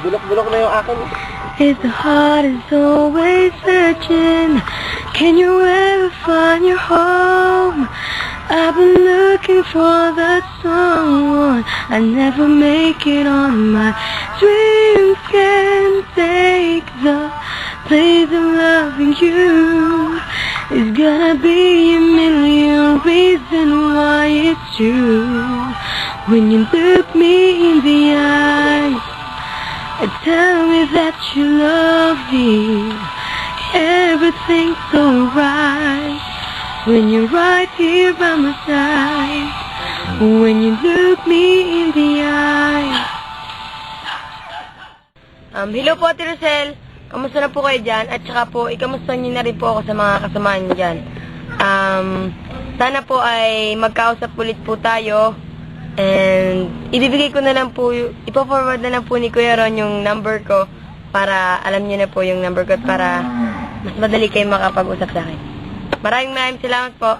Bulok-bulok na yung akin. If the heart is always searching, can you ever find your home? I've been looking for that someone. I never make it on my dreams. Can't take the place of loving you. It's gonna be a million reasons why it's true. When you look me in the eyes, tell me that you love me. Everything's alright when you're right here by my side. When you look me in the eyes. Hello po, Ate Rosel. Kamusta na po kayo dyan? At saka po, ikamusta niyo na rin po ako sa mga kasamaan niyo dyan. Sana po ay magkausap ulit po tayo. And ibibigay ko na lang po, ipo-forward na lang po ni Kuya Ron yung number ko para alam niyo na po yung number ko at para mas madali kayo makapag-usap sa akin. Maraming salamat po.